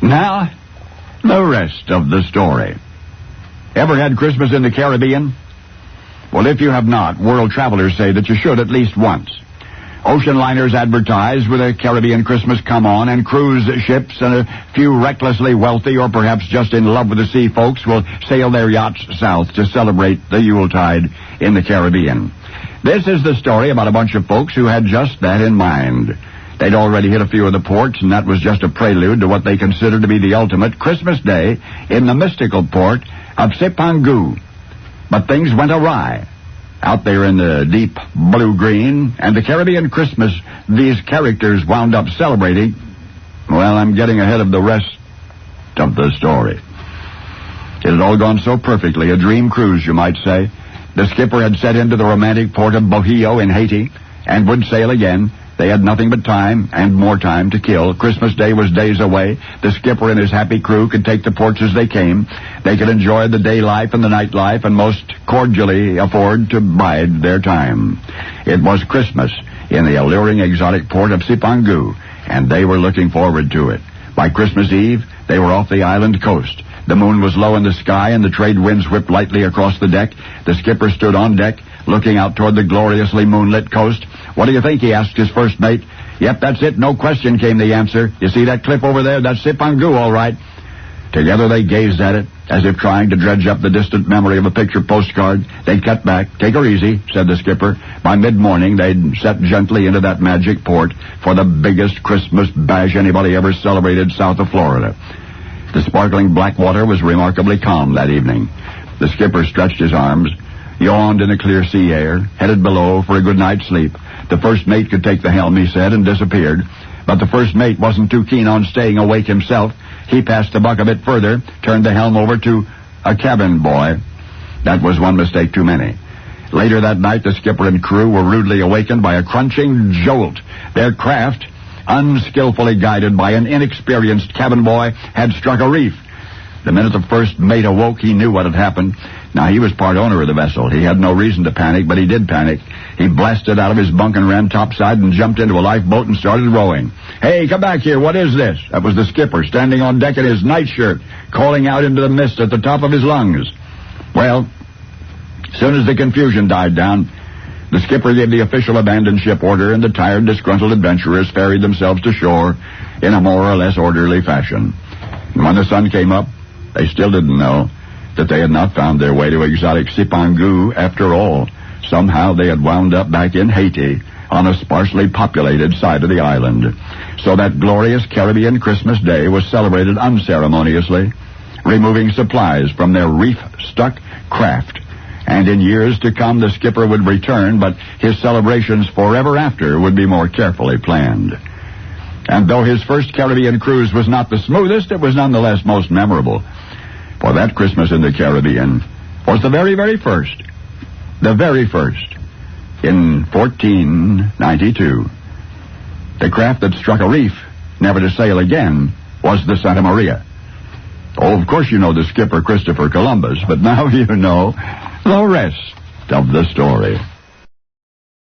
Now, the rest of the story. Ever had Christmas in the Caribbean? Well, if you have not, world travelers say that you should at least once. Ocean liners advertise with a Caribbean Christmas come on, and cruise ships and a few recklessly wealthy or perhaps just in love with the sea folks will sail their yachts south to celebrate the Yuletide in the Caribbean. This is the story about a bunch of folks who had just that in mind. They'd already hit a few of the ports, and that was just a prelude to what they considered to be the ultimate Christmas day in the mystical port of Sipangu. But things went awry. Out there in the deep blue-green and the Caribbean Christmas these characters wound up celebrating, well, I'm getting ahead of the rest of the story. It had all gone so perfectly, a dream cruise, you might say. The skipper had set into the romantic port of Bohio in Haiti and would sail again. They had nothing but time and more time to kill. Christmas Day was days away. The skipper and his happy crew could take the ports as they came. They could enjoy the day life and the night life and most cordially afford to bide their time. It was Christmas in the alluring exotic port of Sipangu, and they were looking forward to it. By Christmas Eve, they were off the island coast. The moon was low in the sky, and the trade winds whipped lightly across the deck. The skipper stood on deck, looking out toward the gloriously moonlit coast. "What do you think?" he asked his first mate. "Yep, that's it, no question," came the answer. "You see that cliff over there? That's Sipangu, all right." Together they gazed at it, as if trying to dredge up the distant memory of a picture postcard. They'd cut back. "Take her easy," said the skipper. By mid-morning, they'd set gently into that magic port for the biggest Christmas bash anybody ever celebrated south of Florida. The sparkling black water was remarkably calm that evening. The skipper stretched his arms, yawned in the clear sea air, headed below for a good night's sleep. The first mate could take the helm, he said, and disappeared. But the first mate wasn't too keen on staying awake himself. He passed the buck a bit further, turned the helm over to a cabin boy. That was one mistake too many. Later that night, the skipper and crew were rudely awakened by a crunching jolt. Their craft, unskillfully guided by an inexperienced cabin boy, had struck a reef. The minute the first mate awoke, he knew what had happened. Now, he was part owner of the vessel. He had no reason to panic, but he did panic. He blasted out of his bunk and ran topside and jumped into a lifeboat and started rowing. "Hey, come back here. What is this?" That was the skipper, standing on deck in his nightshirt, calling out into the mist at the top of his lungs. Well, as soon as the confusion died down, the skipper gave the official abandon ship order, and the tired, disgruntled adventurers ferried themselves to shore in a more or less orderly fashion. And when the sun came up, they still didn't know that they had not found their way to exotic Sipangu after all. Somehow they had wound up back in Haiti on a sparsely populated side of the island. So that glorious Caribbean Christmas Day was celebrated unceremoniously, removing supplies from their reef-stuck craft. And in years to come, the skipper would return, but his celebrations forever after would be more carefully planned. And though his first Caribbean cruise was not the smoothest, it was nonetheless most memorable. For that Christmas in the Caribbean was the very, very first. The very first. In 1492. The craft that struck a reef, never to sail again, was the Santa Maria. Oh, of course you know the skipper, Christopher Columbus, but now you know the rest of the story.